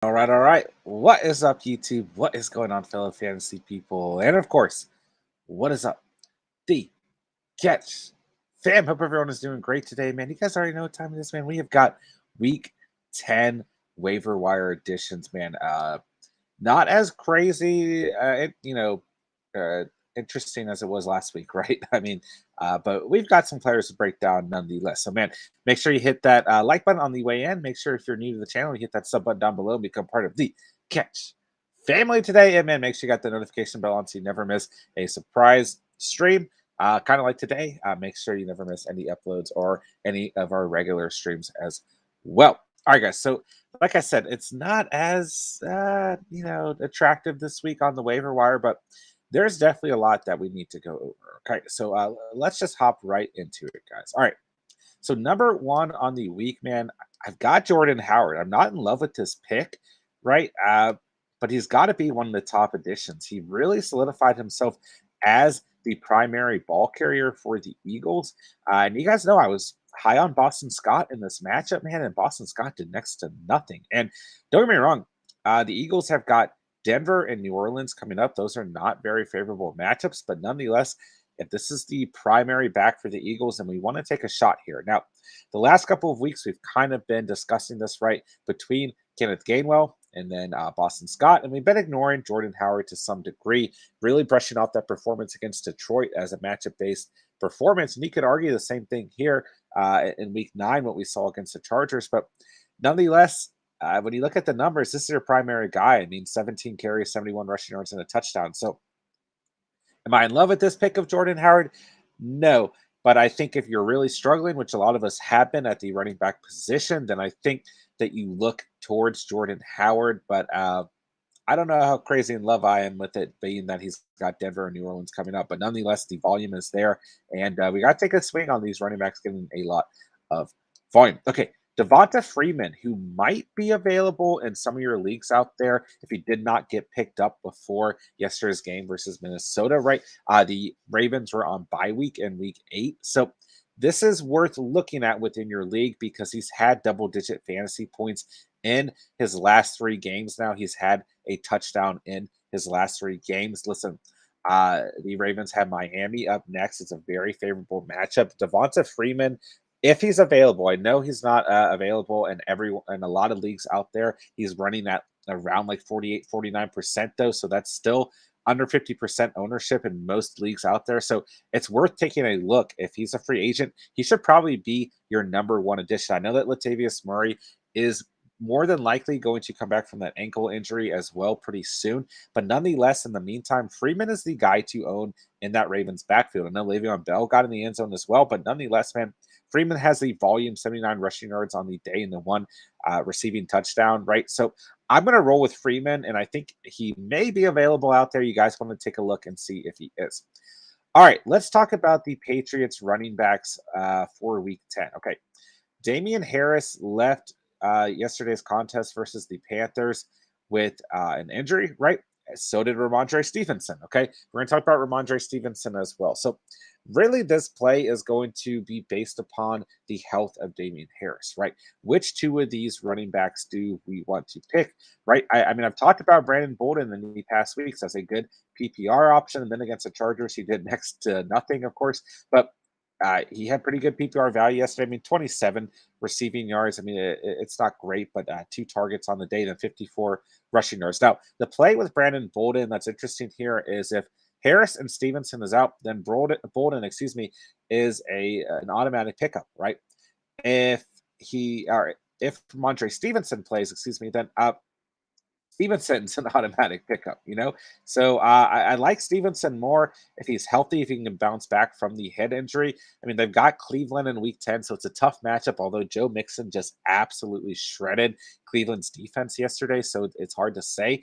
All right. What is up, YouTube? What is going on, fellow fantasy people? And of course, what is up, the Catch fam? Hope everyone is doing great today, man. You guys already know what time it is, man. We have got week 10 waiver wire additions, man. Not as crazy, uh, interesting as it was last week, right? But we've got some players to break down nonetheless. So, man, make sure you hit that like button on the way in. Make sure if you're new to the channel, you hit that sub button down below and become part of the Catch family today. And, man, make sure you got the notification bell on so you never miss a surprise stream. Kind of like today, make sure you never miss any uploads or any of our regular streams as well. All right, guys. So, like I said, it's not as attractive this week on the waiver wire, but there's definitely a lot that we need to go over. Okay, so let's just hop right into it, guys. All right. So number one on the week, man, I've got Jordan Howard. I'm not in love with this pick, right? But he's got to be one of the top additions. He really solidified himself as the primary ball carrier for the Eagles. And you guys know I was high on Boston Scott in this matchup, man, and Boston Scott did next to nothing. And don't get me wrong, the Eagles have got Denver and New Orleans coming up. Those are not very favorable matchups, but nonetheless, if this is the primary back for the Eagles and we want to take a shot here. Now, the last couple of weeks, we've kind of been discussing this, right, between Kenneth Gainwell and then Boston Scott, and we've been ignoring Jordan Howard to some degree, really brushing off that performance against Detroit as a matchup-based performance. And you could argue the same thing here in week 9, what we saw against the Chargers. But nonetheless, when you look at the numbers, this is your primary guy. I mean, 17 carries, 71 rushing yards, and a touchdown. So am I in love with this pick of Jordan Howard? No. But I think if you're really struggling, which a lot of us have been at the running back position, then I think that you look towards Jordan Howard. But I don't know how crazy in love I am with it, being that he's got Denver and New Orleans coming up. But nonetheless, the volume is there. And we got to take a swing on these running backs getting a lot of volume. Okay. Devonta Freeman, who might be available in some of your leagues out there if he did not get picked up before yesterday's game versus Minnesota, right? The Ravens were on bye week in week 8. So this is worth looking at within your league because he's had double-digit fantasy points in his last 3 games now. He's had a touchdown in his last 3 games. Listen, the Ravens have Miami up next. It's a very favorable matchup. Devonta Freeman, if he's available, I know he's not available in a lot of leagues out there. He's running at around like 48-49% though, so that's still under 50% ownership in most leagues out there. So it's worth taking a look. If he's a free agent, he should probably be your number 1 addition. I know that Latavius Murray is more than likely going to come back from that ankle injury as well pretty soon. But nonetheless, in the meantime, Freeman is the guy to own in that Ravens backfield. I know Le'Veon Bell got in the end zone as well, but nonetheless, man, Freeman has the volume, 79 rushing yards on the day and the 1 receiving touchdown, right? So I'm going to roll with Freeman, and I think he may be available out there. You guys want to take a look and see if he is. All right, let's talk about the Patriots running backs for week 10. Okay, Damien Harris left yesterday's contest versus the Panthers with an injury, right? So did Ramondre Stevenson. Okay, we're going to talk about Ramondre Stevenson as well. So, really, this play is going to be based upon the health of Damien Harris, right? Which 2 of these running backs do we want to pick, right? I mean, I've talked about Brandon Bolden in the past weeks as a good PPR option, and then against the Chargers, he did next to nothing, of course, but he had pretty good PPR value yesterday. I mean, 27 receiving yards. I mean, it's not great, but 2 targets on the day and 54 rushing yards. Now, the play with Brandon Bolden that's interesting here is if Harris and Stevenson is out, then Bolden, is an automatic pickup, right? If if Montre Stevenson plays, then Stevenson's an automatic pickup, you know? So I like Stevenson more if he's healthy, if he can bounce back from the head injury. I mean, they've got Cleveland in week 10, so it's a tough matchup, although Joe Mixon just absolutely shredded Cleveland's defense yesterday, so it's hard to say.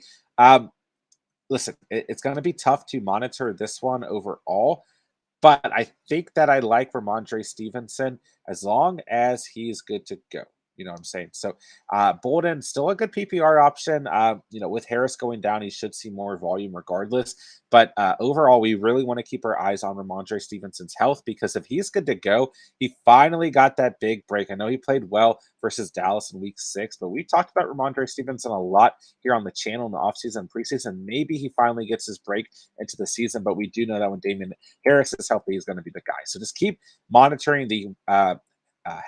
Listen, it's going to be tough to monitor this one overall, but I think that I like Ramondre Stevenson as long as he's good to go. You know what I'm saying? So Bolden, still a good PPR option. With Harris going down, he should see more volume regardless. But overall, we really want to keep our eyes on Ramondre Stevenson's health, because if he's good to go, he finally got that big break. I know he played well versus Dallas in week 6, but we talked about Ramondre Stevenson a lot here on the channel in the offseason and preseason. Maybe he finally gets his break into the season, but we do know that when Damien Harris is healthy, he's going to be the guy. So just keep monitoring the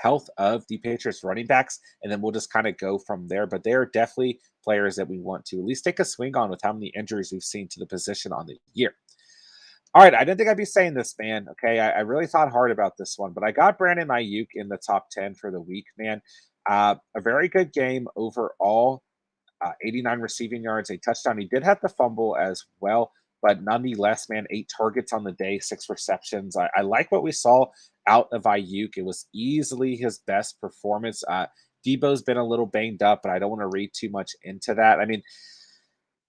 health of the Patriots running backs, and then we'll just kind of go from there. But they're definitely players that we want to at least take a swing on with how many injuries we've seen to the position on the year. All right, I didn't think I'd be saying this, man. Okay, I really thought hard about this one, but I got Brandon Nyuk in the top 10 for the week, man. A very good game overall. 89 receiving yards, a touchdown. He did have the fumble as well, but nonetheless, man, 8 targets on the day, 6 receptions. I like what we saw out of Ayuk. It was easily his best performance. Debo's been a little banged up, but I don't want to read too much into that. I mean,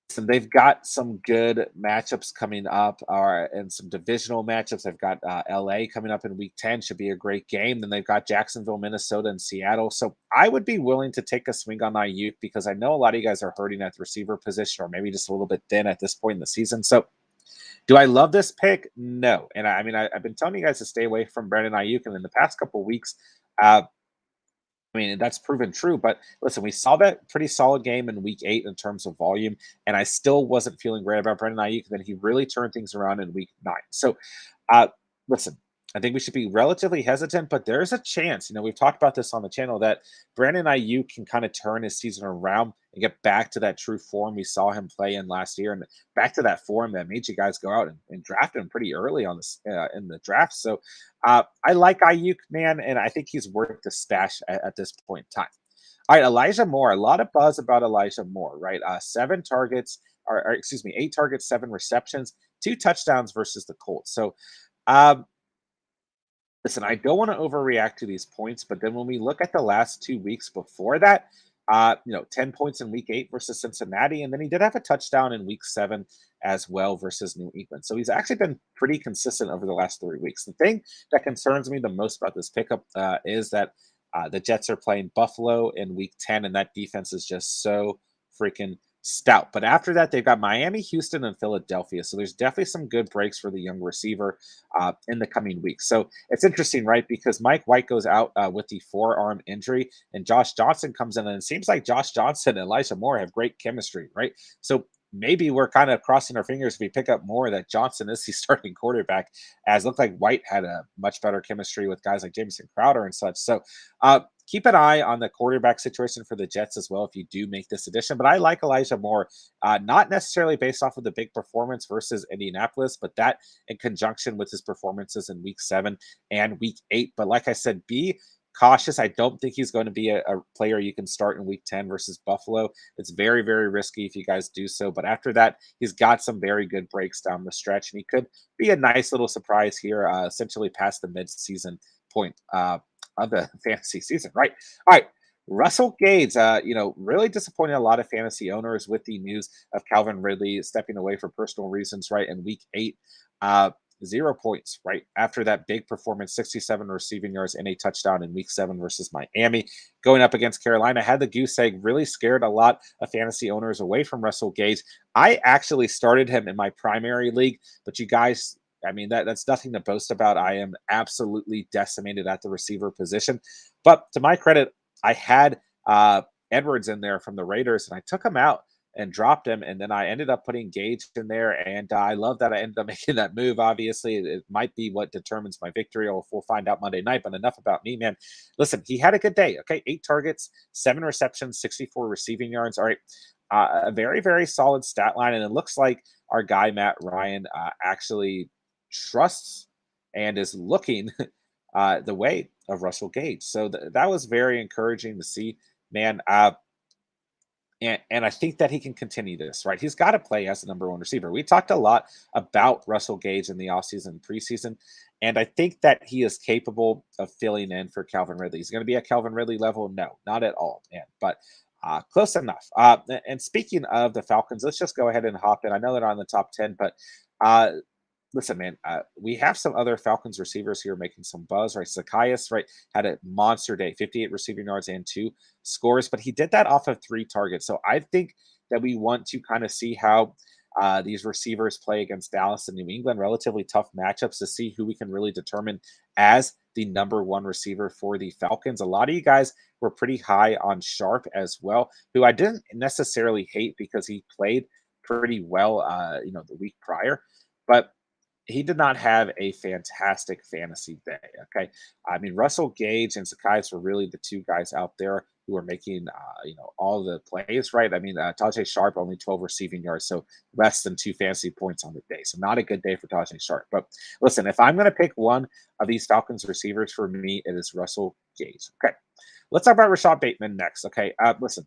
listen, they've got some good matchups coming up, and some divisional matchups. They've got LA coming up in week 10, should be a great game. Then they've got Jacksonville, Minnesota, and Seattle. So I would be willing to take a swing on Ayuk, because I know a lot of you guys are hurting at the receiver position, or maybe just a little bit thin at this point in the season. So do I love this pick? No. And I've been telling you guys to stay away from Brandon Ayuk, and in the past couple weeks, that's proven true. But listen, we saw that pretty solid game in week 8 in terms of volume, and I still wasn't feeling great about Brandon Ayuk. Then he really turned things around in week 9. So, uh, listen, I think we should be relatively hesitant, but there's a chance. We've talked about this on the channel, that Brandon Ayuk can kind of turn his season around and get back to that true form we saw him play in last year, and back to that form that made you guys go out and draft him pretty early on this in the draft. So I like Ayuk, man, and I think he's worth the stash at this point in time. All right, Elijah Moore. A lot of buzz about Elijah Moore, right? 7 targets, or excuse me, 8 targets, 7 receptions, 2 touchdowns versus the Colts. So, listen, I don't want to overreact to these points, but then when we look at the last 2 weeks before that, 10 points in week 8 versus Cincinnati, and then he did have a touchdown in week 7 as well versus New England. So he's actually been pretty consistent over the last 3 weeks. The thing that concerns me the most about this pickup is that the Jets are playing Buffalo in week 10, and that defense is just so freaking stout. But after that, they've got Miami, Houston, and Philadelphia. So there's definitely some good breaks for the young receiver in the coming weeks. So it's interesting, right? Because Mike White goes out with the forearm injury, and Josh Johnson comes in, and it seems like Josh Johnson and Elijah Moore have great chemistry, right? So maybe we're kind of crossing our fingers if we pick up more that Johnson is the starting quarterback, as looked like White had a much better chemistry with guys like Jamison Crowder and such. So keep an eye on the quarterback situation for the Jets as well if you do make this addition. But I like Elijah Moore, not necessarily based off of the big performance versus Indianapolis, but that in conjunction with his performances in week 7 and week 8. But like I said, be cautious. I don't think he's going to be a player you can start in week 10 versus Buffalo. It's very, very risky if you guys do so. But after that, he's got some very good breaks down the stretch, and he could be a nice little surprise here, essentially past the mid-season point of the fantasy season, right? All right. Russell Gage, really disappointing a lot of fantasy owners with the news of Calvin Ridley stepping away for personal reasons, right? In week 8, 0 points, right? After that big performance, 67 receiving yards and a touchdown in week 7 versus Miami. Going up against Carolina, had the goose egg, really scared a lot of fantasy owners away from Russell Gage. I actually started him in my primary league, but you guys, that's nothing to boast about. I am absolutely decimated at the receiver position. But to my credit, I had Edwards in there from the Raiders, and I took him out and dropped him. And then I ended up putting Gage in there. And I love that I ended up making that move. Obviously, it might be what determines my victory, or we'll find out Monday night. But enough about me, man. Listen, he had a good day. Okay. 8 targets, 7 receptions, 64 receiving yards. All right. A very, very solid stat line. And it looks like our guy, Matt Ryan, actually trusts and is looking the way of Russell Gage. So that was very encouraging to see, man. And I think that he can continue this, right? He's got to play as the number 1 receiver. We talked a lot about Russell Gage in the offseason and preseason, and I think that he is capable of filling in for Calvin Ridley. He's going to be at Calvin Ridley level? No, not at all, man. But close enough. And speaking of the Falcons, let's just go ahead and hop in. I know they're on the top 10, but listen, man, we have some other Falcons receivers here making some buzz, right? Zacchaeus, right, had a monster day, 58 receiving yards and 2 scores, but he did that off of 3 targets. So I think that we want to kind of see how these receivers play against Dallas and New England, relatively tough matchups to see who we can really determine as the number one receiver for the Falcons. A lot of you guys were pretty high on Sharp as well, who I didn't necessarily hate because he played pretty well, the week prior. But he did not have a fantastic fantasy day. Okay. I mean, Russell Gage and Zacchaeus were really the two guys out there who were making, all the plays, right? I mean, Tajay Sharp only 12 receiving yards, so less than 2 fantasy points on the day. So not a good day for Tajay Sharp. But listen, if I'm going to pick one of these Falcons receivers for me, it is Russell Gage. Okay. Let's talk about Rashad Bateman next. Okay. Listen,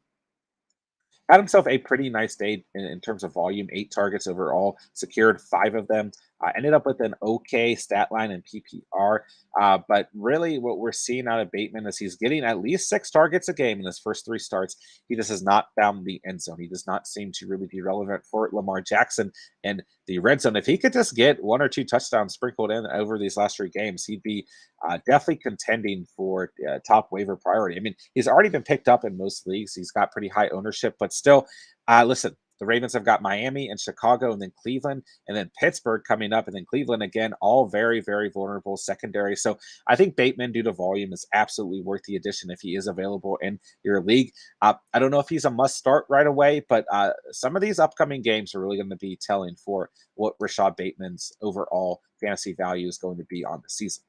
had himself a pretty nice day in terms of volume, 8 targets overall, secured 5 of them. Ended up with an okay stat line in PPR. But really, what we're seeing out of Bateman is he's getting at least 6 targets a game in his first 3 starts. He just has not found the end zone. He does not seem to really be relevant for Lamar Jackson in the red zone. If he could just get 1 or 2 touchdowns sprinkled in over these last 3 games, he'd be definitely contending for top waiver priority. I mean, he's already been picked up in most leagues. He's got pretty high ownership, but still, listen, the Ravens have got Miami and Chicago and then Cleveland and then Pittsburgh coming up and then Cleveland again, all very, very vulnerable secondary. So I think Bateman, due to volume, is absolutely worth the addition if he is available in your league. I don't know if he's a must start right away, but some of these upcoming games are really going to be telling for what Rashad Bateman's overall fantasy value is going to be on the season.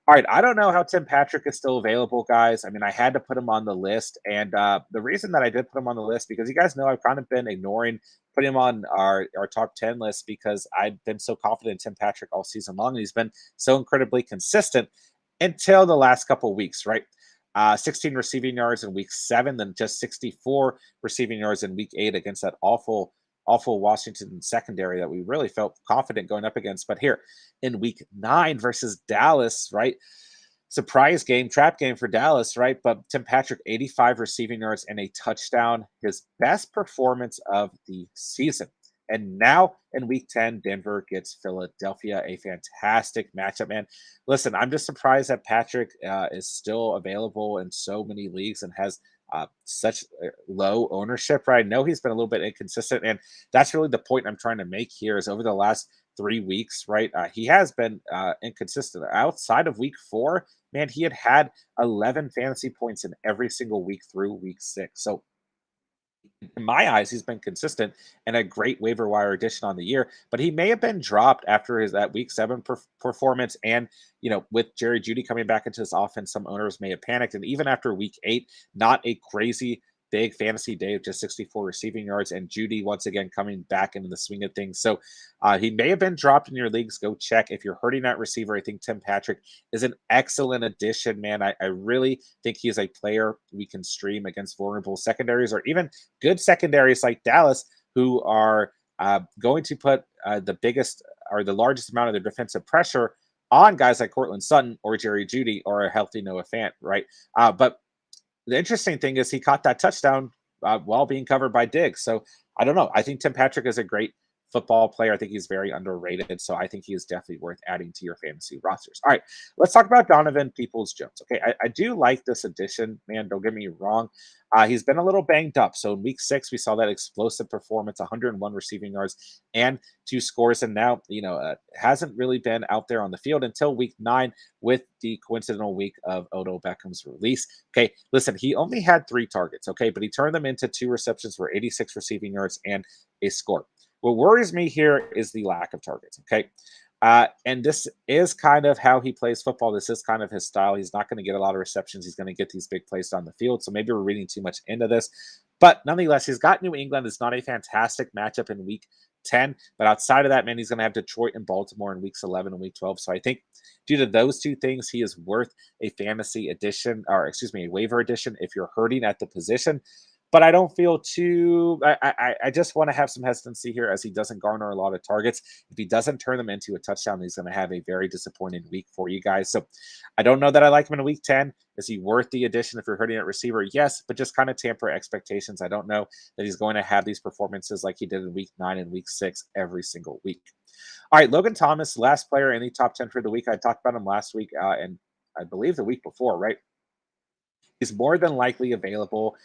All right, I don't know how Tim Patrick is still available, guys. I mean, I had to put him on the list, and the reason that I did put him on the list because you guys know I've kind of been ignoring putting him on our top 10 list because I've been so confident in Tim Patrick all season long, and he's been so incredibly consistent until the last couple weeks, right? 16 receiving yards in week 7, then just 64 receiving yards in week 8 against that awful Washington secondary that we really felt confident going up against. But here in week 9 versus Dallas, right? Surprise game, trap game for Dallas, right? But Tim Patrick, 85 receiving yards and a touchdown, his best performance of the season. And now in week 10, Denver gets Philadelphia, a fantastic matchup, man. Listen, I'm just surprised that Patrick is still available in so many leagues and has such low ownership, right? I know he's been a little bit inconsistent, and that's really the point I'm trying to make here is over the last 3 weeks, right? He has been inconsistent. Outside of week 4, man, he had 11 fantasy points in every single week through week 6. So in my eyes, he's been consistent and a great waiver wire addition on the year. But he may have been dropped after his that week 7 performance, and with Jerry Jeudy coming back into this offense, some owners may have panicked. And even after week 8, not a crazy big fantasy day of just 64 receiving yards, and Jeudy once again coming back into the swing of things. So he may have been dropped in your leagues. Go check if you're hurting that receiver. I think Tim Patrick is an excellent addition, man. I really think he is a player we can stream against vulnerable secondaries or even good secondaries like Dallas, who are going to put the biggest or the largest amount of their defensive pressure on guys like Cortland Sutton or Jerry Jeudy or a healthy Noah Fant, right? But the interesting thing is he caught that touchdown while being covered by Diggs. So I don't know. I think Tim Patrick is a great football player. I think he's very underrated. So I think he is definitely worth adding to your fantasy rosters. All right, let's talk about Donovan Peoples-Jones. Okay, I do like this addition, man. Don't get me wrong. He's been a little banged up. So in week 6, we saw that explosive performance, 101 receiving yards and 2 scores. And now, hasn't really been out there on the field until week 9 with the coincidental week of Odell Beckham's release. Okay, listen, he only had 3 targets, okay, but he turned them into 2 receptions for 86 receiving yards and a score. What worries me here is the lack of targets, okay? And this is kind of how he plays football. This is kind of his style. He's not going to get a lot of receptions. He's going to get these big plays down the field. So maybe we're reading too much into this. But nonetheless, he's got New England. It's not a fantastic matchup in week 10. But outside of that, man, he's going to have Detroit and Baltimore in weeks 11 and week 12. So I think due to those 2 things, he is worth a fantasy addition, or excuse me, a waiver addition if you're hurting at the position. but I don't feel too. I just want to have some hesitancy here as he doesn't garner a lot of targets. If he doesn't turn them into a touchdown, he's going to have a very disappointing week for you guys. So I don't know that I like him in week 10. Is he worth the addition if you're hurting at receiver? Yes, but just kind of tamper expectations. I don't know that he's going to have these performances like he did in week 9 and week 6 every single week. All right, Logan Thomas, last player in the top 10 for the week. I talked about him last week and I believe the week before, right? He's more than likely available.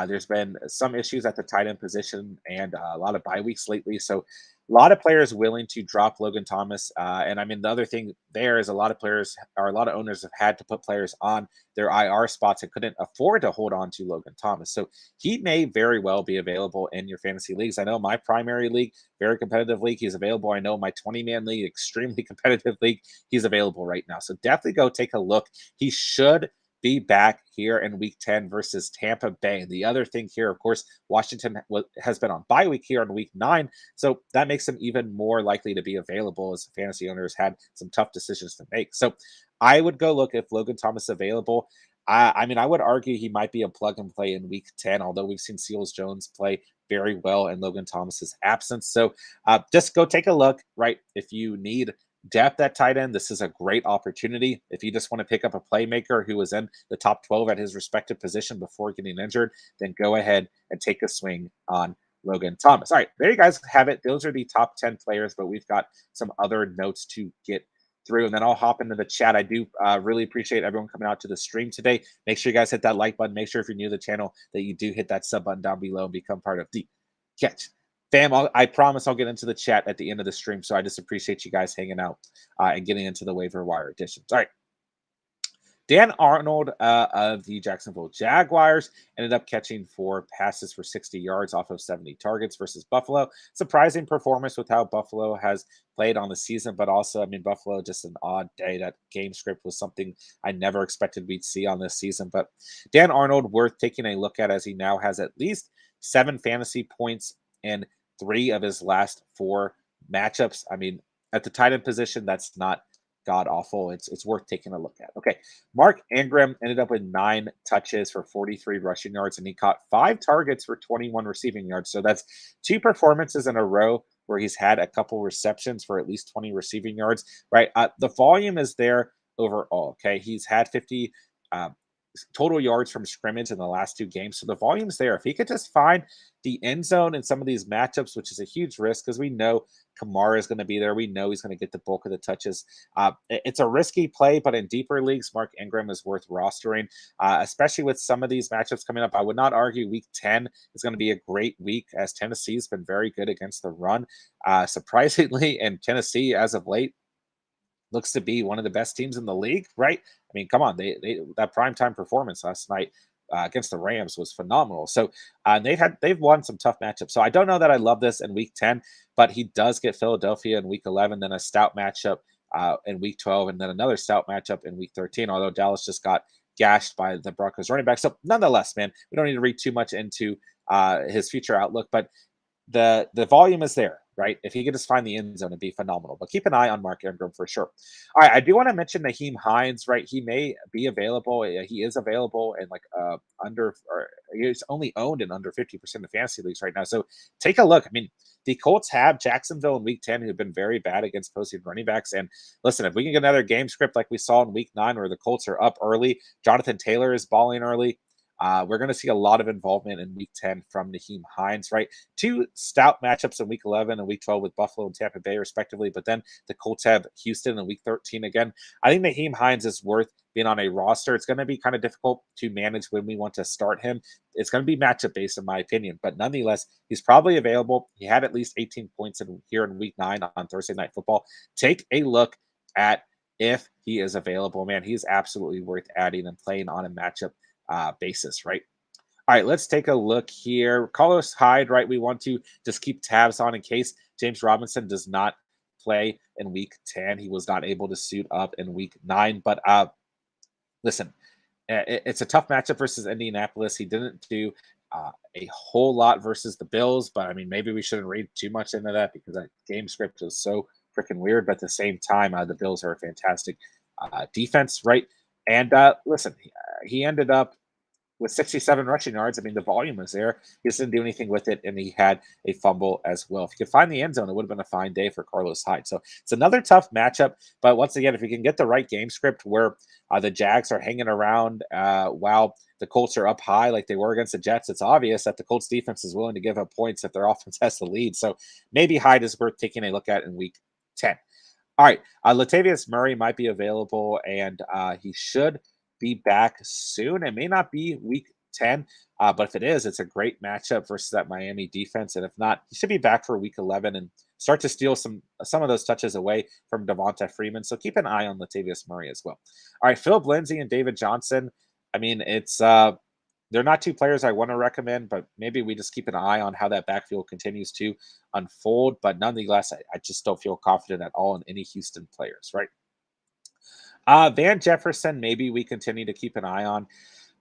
There's been some issues at the tight end position and a lot of bye weeks lately. So, a lot of players willing to drop Logan Thomas. And I mean, the other thing there is a lot of players or a lot of owners have had to put players on their IR spots and couldn't afford to hold on to Logan Thomas. So, he may very well be available in your fantasy leagues. I know my primary league, very competitive league, he's available. I know my 20-man league, extremely competitive league, he's available right now. So, definitely go take a look. He should be back here in week 10 versus Tampa Bay. And the other thing here, of course, Washington has been on bye week here in week 9. So that makes him even more likely to be available as fantasy owners had some tough decisions to make. So I would go look if Logan Thomas is available. I mean, I would argue he might be a plug and play in week 10, although we've seen Seals Jones play very well in Logan Thomas's absence. So just go take a look, right? If you need depth at tight end, this is a great opportunity. If you just want to pick up a playmaker who was in the top 12 at his respective position before getting injured, then go ahead and take a swing on Logan Thomas. All right, there you guys have it. Those are the top 10 players, but we've got some other notes to get through, and then I'll hop into the chat. I do really appreciate everyone coming out to the stream today. Make sure you guys hit that like button. Make sure if you're new to the channel that you do hit that sub button down below and become part of the Catch Fam. I promise I'll get into the chat at the end of the stream. So I just appreciate you guys hanging out and getting into the waiver wire editions. All right. Dan Arnold of the Jacksonville Jaguars ended up catching 4 passes for 60 yards off of 70 targets versus Buffalo. Surprising performance with how Buffalo has played on the season, but also, I mean, Buffalo, just an odd day. That game script was something I never expected we'd see on this season. But Dan Arnold, worth taking a look at as he now has at least 7 fantasy points in 3 of his last 4 matchups. I mean, at the tight end position, that's not god awful. It's worth taking a look at. Okay, Mark Ingram ended up with 9 touches for 43 rushing yards, and he caught 5 targets for 21 receiving yards. So that's 2 performances in a row where he's had a couple receptions for at least 20 receiving yards. Right, the volume is there overall. Okay, he's had 50 total yards from scrimmage in the last 2 games. So the volume's there. If he could just find the end zone in some of these matchups, which is a huge risk because we know Kamara is going to be there. We know he's going to get the bulk of the touches. It's a risky play, but in deeper leagues, Mark Ingram is worth rostering, especially with some of these matchups coming up. I would not argue week 10 is going to be a great week as Tennessee's been very good against the run. Surprisingly, and Tennessee as of late looks to be one of the best teams in the league, right? I mean, come on, they that primetime performance last night against the Rams was phenomenal. So they've won some tough matchups. So I don't know that I love this in week 10, but he does get Philadelphia in week 11, then a stout matchup in week 12, and then another stout matchup in week 13. Although Dallas just got gashed by the Broncos running back. So nonetheless, man, we don't need to read too much into his future outlook, but the volume is there, right? If he could just find the end zone, it'd be phenomenal. But keep an eye on Mark Ingram for sure. All right, I do want to mention Nahim Hines, right? He may be available. He is available in like under, or he's only owned in under 50% of fantasy leagues right now. So take a look. I mean, the Colts have Jacksonville in week 10, who've been very bad against posting running backs. And listen, if we can get another game script like we saw in week 9 where the Colts are up early, Jonathan Taylor is balling early. We're going to see a lot of involvement in week 10 from Nahim Hines, right? 2 stout matchups in week 11 and week 12 with Buffalo and Tampa Bay, respectively. But then the Colts have Houston in week 13 again. I think Nahim Hines is worth being on a roster. It's going to be kind of difficult to manage when we want to start him. It's going to be matchup based, in my opinion. But nonetheless, he's probably available. He had at least 18 points here in week 9 on Thursday Night Football. Take a look at if he is available. Man, he's absolutely worth adding and playing on a matchup basis, right? All right, let's take a look here. Carlos Hyde, right? We want to just keep tabs on in case James Robinson does not play in week 10. He was not able to suit up in week 9. But listen, it's a tough matchup versus Indianapolis. He didn't do a whole lot versus the Bills, but I mean, maybe we shouldn't read too much into that because that game script is so freaking weird. But at the same time, the Bills are a fantastic defense, right? And listen, he ended up with 67 rushing yards. I mean, the volume was there. He just didn't do anything with it, and he had a fumble as well. If he could find the end zone, it would have been a fine day for Carlos Hyde. So it's another tough matchup. But once again, if you can get the right game script where the Jags are hanging around while the Colts are up high like they were against the Jets, it's obvious that the Colts defense is willing to give up points if their offense has the lead. So maybe Hyde is worth taking a look at in week 10. All right, Latavius Murray might be available, and he should be back soon. It may not be week 10, but if it is, it's a great matchup versus that Miami defense. And if not, he should be back for week 11 and start to steal some of those touches away from Devonta Freeman. So keep an eye on Latavius Murray as well. All right, Phil Blinsey and David Johnson. I mean, it's they're not two players I want to recommend, but maybe we just keep an eye on how that backfield continues to unfold. But nonetheless, I just don't feel confident at all in any Houston players, right? Van Jefferson, maybe we continue to keep an eye on.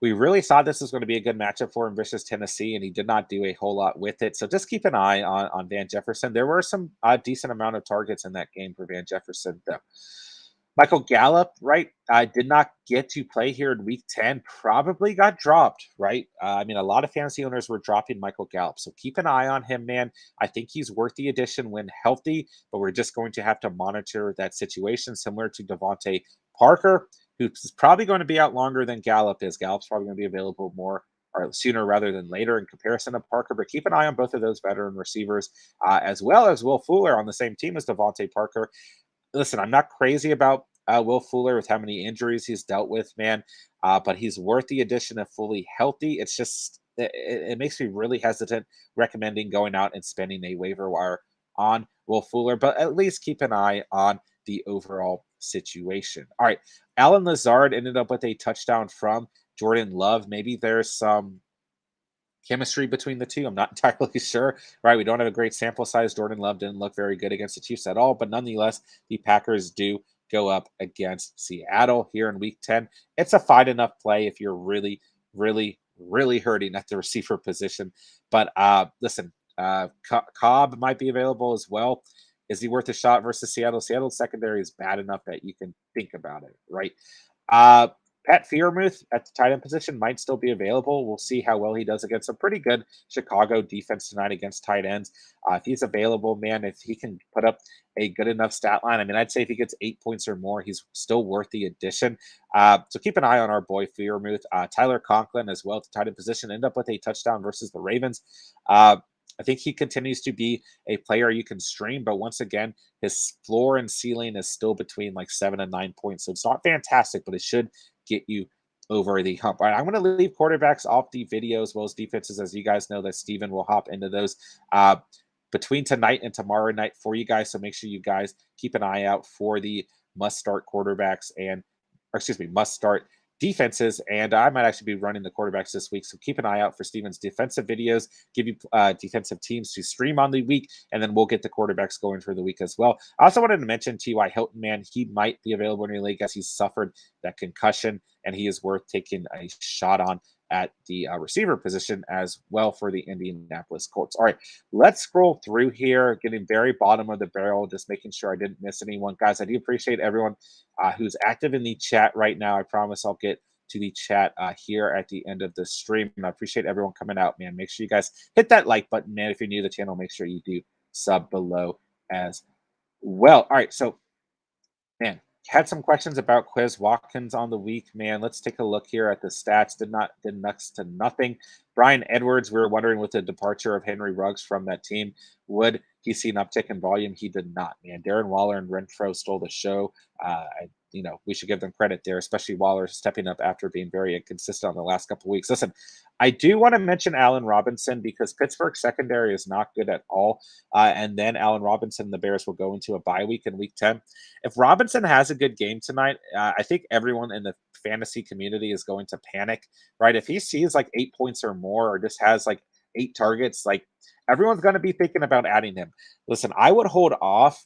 We really thought this was going to be a good matchup for him versus Tennessee, and he did not do a whole lot with it. So just keep an eye on Van Jefferson. There were some decent amount of targets in that game for Van Jefferson, though. Michael Gallup, right, did not get to play here in week 10, probably got dropped, right? I mean, a lot of fantasy owners were dropping Michael Gallup. So keep an eye on him, man. I think he's worth the addition when healthy, but we're just going to have to monitor that situation, similar to Devontae Parker, who's probably going to be out longer than Gallup is. Gallup's probably going to be available more or sooner rather than later in comparison to Parker, but keep an eye on both of those veteran receivers, as well as Will Fuller on the same team as Devontae Parker. Listen, I'm not crazy about Will Fuller with how many injuries he's dealt with, man, but he's worth the addition if fully healthy. It's just, it makes me really hesitant recommending going out and spending a waiver wire on Will Fuller, but at least keep an eye on the overall situation. All right. Alan Lazard ended up with a touchdown from Jordan Love. Maybe there's some chemistry between the two. I'm not entirely sure, right? We don't have a great sample size. Jordan Love didn't look very good against the Chiefs at all, but nonetheless, the Packers do go up against Seattle here in week 10. It's a fine enough play if you're really, really, really hurting at the receiver position. But listen, Cobb might be available as well. Is he worth a shot versus Seattle? Seattle's secondary is bad enough that you can think about it, right? Uh, Pat Freiermuth at the tight end position might still be available. We'll see how well he does against a pretty good Chicago defense tonight against tight ends. If he's available, man, if he can put up a good enough stat line, I mean, I'd say if he gets 8 points or more, he's still worth the addition. So keep an eye on our boy Freiermuth. Tyler Conklin as well at the tight end position, end up with a touchdown versus the Ravens. I think he continues to be a player you can stream, but once again, his floor and ceiling is still between like 7 and 9 points. So it's not fantastic, but it should get you over the hump. All right, I'm going to leave quarterbacks off the video as well as defenses, as you guys know that Steven will hop into those between tonight and tomorrow night for you guys. So make sure you guys keep an eye out for the must-start quarterbacks and, or excuse me, must-start defenses, and I might actually be running the quarterbacks this week. So keep an eye out for Steven's defensive videos, give you defensive teams to stream on the week, and then we'll get the quarterbacks going for the week as well. I also wanted to mention T.Y. Hilton, man. He might be available in your league as he's suffered that concussion, and he is worth taking a shot on at the receiver position as well for the Indianapolis Colts. All right, let's scroll through here, getting very bottom of the barrel, just making sure I didn't miss anyone. Guys, I do appreciate everyone who's active in the chat right now. I promise I'll get to the chat here at the end of the stream. And I appreciate everyone coming out, man. Make sure you guys hit that like button, man. If you're new to the channel, make sure you do sub below as well. All right, so, man, had some questions about Quiz Watkins on the week, man. Let's take a look here at the stats. Did next to nothing. Brian Edwards, we were wondering with the departure of Henry Ruggs from that team, would he see an uptick in volume? He did not, man. Darren Waller and Renfro stole the show. We should give them credit there, especially Waller stepping up after being very inconsistent on the last couple of weeks. Listen, I do want to mention Allen Robinson because Pittsburgh's secondary is not good at all. And then Allen Robinson and the Bears will go into a bye week in week 10. If Robinson has a good game tonight, I think everyone in the fantasy community is going to panic, right? If he sees like 8 points or more, or just has like 8 targets, like everyone's going to be thinking about adding him. Listen, I would hold off.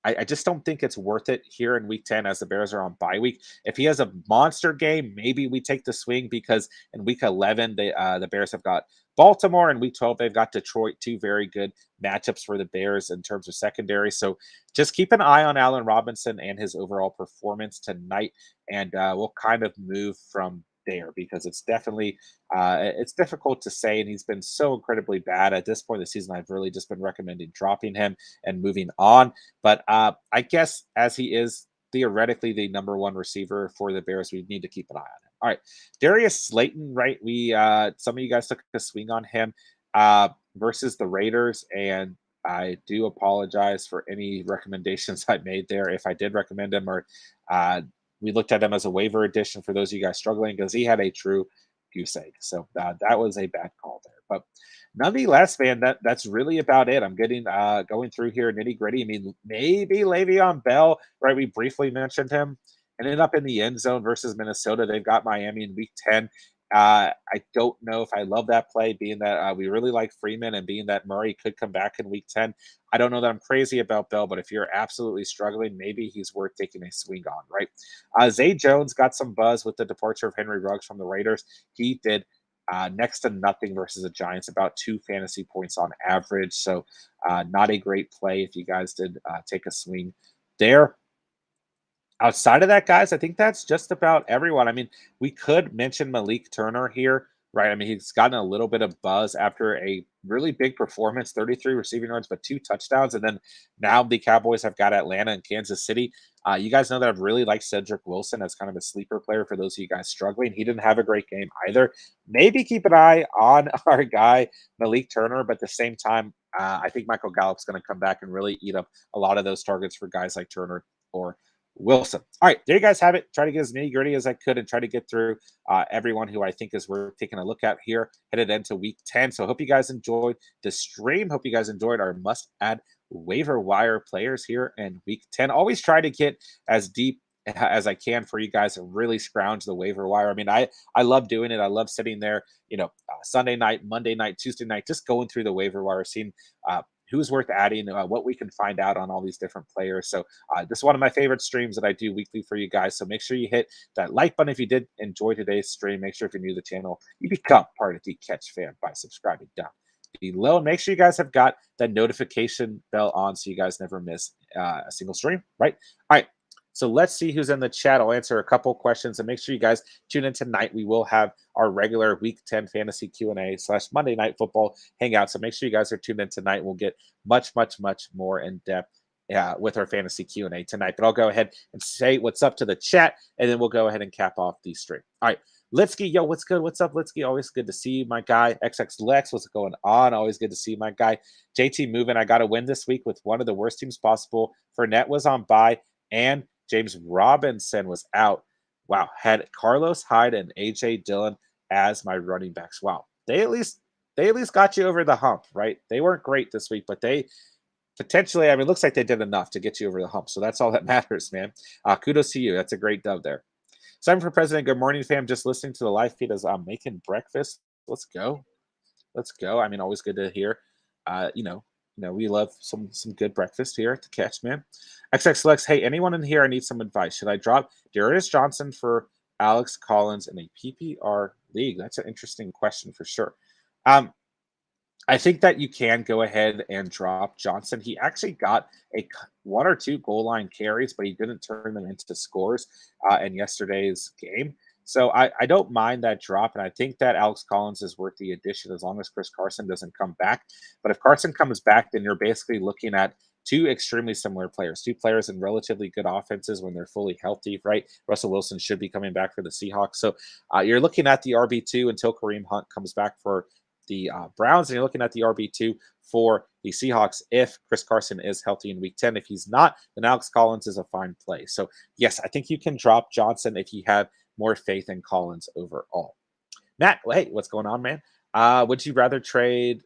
I just don't think it's worth it here in week 10 as the Bears are on bye week. If he has a monster game, maybe we take the swing because in week 11, the Bears have got Baltimore. And week 12, they've got Detroit, 2 very good matchups for the Bears in terms of secondary. So just keep an eye on Allen Robinson and his overall performance tonight. And we'll kind of move from there because it's difficult to say, and he's been so incredibly bad at this point of the season. I've really just been recommending dropping him and moving on. But I guess as he is theoretically the number one receiver for the Bears, we need to keep an eye on him. All right, Darius Slayton, right? We some of you guys took a swing on him versus the Raiders, and I do apologize for any recommendations I made there if I did recommend him or uh, we looked at him as a waiver addition for those of you guys struggling because he had a true goose egg. So that was a bad call there. But nonetheless, man, that's really about it. I'm getting going through here nitty gritty. I mean, maybe Le'Veon Bell, right? We briefly mentioned him. Ended up in the end zone versus Minnesota. They've got Miami in week 10. I don't know if I love that play, being that we really like Freeman and being that Murray could come back in week 10. I don't know that I'm crazy about Bell, but if you're absolutely struggling, maybe he's worth taking a swing on, right? Zay Jones got some buzz with the departure of Henry Ruggs from the Raiders. He did next to nothing versus the Giants, about 2 fantasy points on average. So not a great play if you guys did take a swing there. Outside of that, guys, I think that's just about everyone. I mean, we could mention Malik Turner here, right? I mean, he's gotten a little bit of buzz after a really big performance, 33 receiving yards, but 2 touchdowns. And then now the Cowboys have got Atlanta and Kansas City. You guys know that I've really liked Cedric Wilson as kind of a sleeper player for those of you guys struggling. He didn't have a great game either. Maybe keep an eye on our guy, Malik Turner, but at the same time, I think Michael Gallup's going to come back and really eat up a lot of those targets for guys like Turner or Wilson. All right, there you guys have it. Try to get as nitty gritty as I could and try to get through everyone who I think is worth taking a look at here, headed into week 10. So, hope you guys enjoyed the stream. Hope you guys enjoyed our must add waiver wire players here in week 10. Always try to get as deep as I can for you guys to really scrounge the waiver wire. I mean, I love doing it. I love sitting there, Sunday night, Monday night, Tuesday night, just going through the waiver wire, seeing who's worth adding, what we can find out on all these different players. So this is one of my favorite streams that I do weekly for you guys. So make sure you hit that like button if you did enjoy today's stream. Make sure if you're new to the channel, you become part of the Catch Fan by subscribing down below. And make sure you guys have got that notification bell on so you guys never miss a single stream, right? All right. So let's see who's in the chat. I'll answer a couple questions and make sure you guys tune in tonight. We will have our regular Week 10 Fantasy Q&A / Monday Night Football hangout. So make sure you guys are tuned in tonight. We'll get much, much, much more in depth with our Fantasy Q&A tonight. But I'll go ahead and say what's up to the chat, and then we'll go ahead and cap off the stream. All right. Litsky, yo, what's good? What's up, Litsky? Always good to see you, my guy. XX Lex, what's going on? Always good to see you, my guy. JT moving. I got a win this week with one of the worst teams possible. Fournette was on bye, and James Robinson was out. Wow. Had Carlos Hyde and AJ Dillon as my running backs. Wow. They at least got you over the hump, right? They weren't great this week, but they potentially, I mean, it looks like they did enough to get you over the hump. So that's all that matters, man. Kudos to you. That's a great dub there. Simon for President. Good morning, fam. Just listening to the live feed as I'm making breakfast. Let's go. Let's go. I mean, always good to hear. We love some good breakfast here at the Catch, man. XX Lex, hey, anyone in here? I need some advice. Should I drop Darius Johnson for Alex Collins in a PPR league? That's an interesting question for sure. I think that you can go ahead and drop Johnson. He actually got a 1 or 2 goal line carries, but he didn't turn them into scores in yesterday's game. So I don't mind that drop, and I think that Alex Collins is worth the addition as long as Chris Carson doesn't come back. But if Carson comes back, then you're basically looking at 2 extremely similar players, 2 players in relatively good offenses when they're fully healthy, right? Russell Wilson should be coming back for the Seahawks. So you're looking at the RB2 until Kareem Hunt comes back for the Browns, and you're looking at the RB2 for the Seahawks if Chris Carson is healthy in week 10. If he's not, then Alex Collins is a fine play. So, yes, I think you can drop Johnson if you have more faith in Collins overall. Matt, hey, what's going on, man? Would you rather trade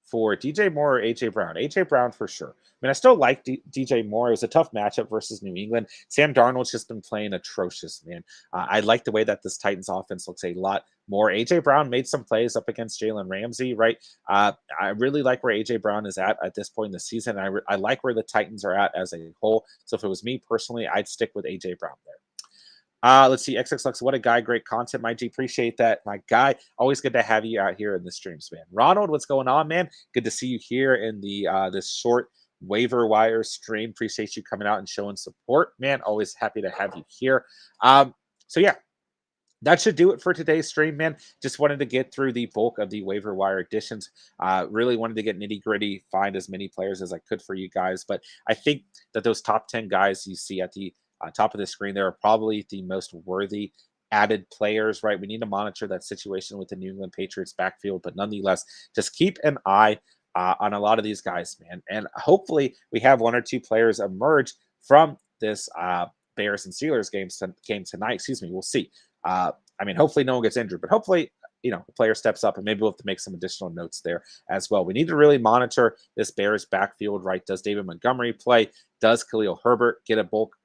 for DJ Moore or AJ Brown? AJ Brown for sure. I mean, I still like DJ Moore. It was a tough matchup versus New England. Sam Darnold's just been playing atrocious, man. I like the way that this Titans offense looks a lot more. AJ Brown made some plays up against Jalen Ramsey, right? I really like where AJ Brown is at this point in the season. I like where the Titans are at as a whole. So if it was me personally, I'd stick with AJ Brown there. Let's see. XX Lux, what a guy. Great content, my G. Appreciate that, my guy. Always good to have you out here in the streams, man. Ronald, what's going on, man? Good to see you here in the this short waiver wire stream. Appreciate you coming out and showing support, man. Always happy to have you here. So yeah, that should do it for today's stream, man. Just wanted to get through the bulk of the waiver wire additions. Really wanted to get nitty gritty, find as many players as I could for you guys. But I think that those top 10 guys you see at the top of the screen there are probably the most worthy added players, right? We need to monitor that situation with the New England Patriots backfield, but nonetheless, just keep an eye on a lot of these guys, man. And hopefully, we have one or two players emerge from this Bears and Steelers game tonight. Excuse me. We'll see. I mean, hopefully no one gets injured, but hopefully, the player steps up and maybe we'll have to make some additional notes there as well. We need to really monitor this Bears backfield, right? Does David Montgomery play? Does Khalil Herbert get a bulk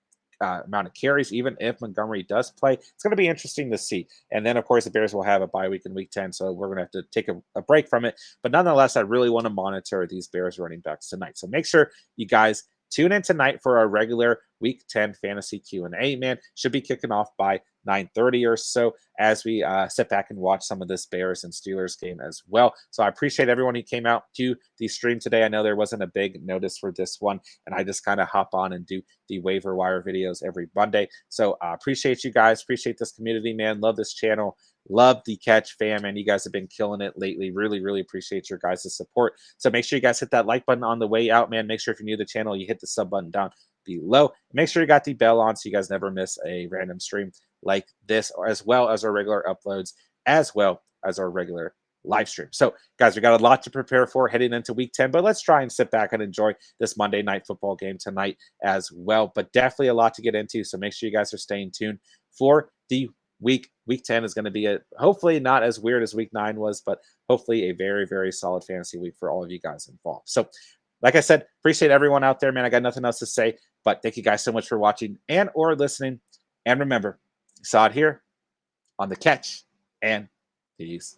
amount of carries, even if Montgomery does play? It's going to be interesting to see. And then, of course, the Bears will have a bye week in week 10, so we're going to have to take a break from it. But nonetheless, I really want to monitor these Bears running backs tonight. So make sure you guys tune in tonight for our regular week 10 fantasy Q&A, man. Should be kicking off by 9:30 or so as we sit back and watch some of this Bears and Steelers game as well. So I appreciate everyone who came out to the stream today. I know there wasn't a big notice for this one, and I just kind of hop on and do the waiver wire videos every Monday. So I appreciate you guys. Appreciate this community, man. Love this channel. Love the Catch fam, and you guys have been killing it lately. Really, really appreciate your guys' support. So make sure you guys hit that like button on the way out, man. Make sure if you're new to the channel, you hit the sub button down below. Make sure you got the bell on so you guys never miss a random stream like this, as well as our regular uploads, as well as our regular live stream. So, guys, we got a lot to prepare for heading into week 10, but let's try and sit back and enjoy this Monday night football game tonight as well. But definitely a lot to get into, so make sure you guys are staying tuned for the week 10 is going to be hopefully not as weird as week 9 was, but hopefully a very, very solid fantasy week for all of you guys involved. So, like I said, appreciate everyone out there, man. I got nothing else to say, but thank you guys so much for watching and or listening. And remember, you saw it here on The Catch, and peace.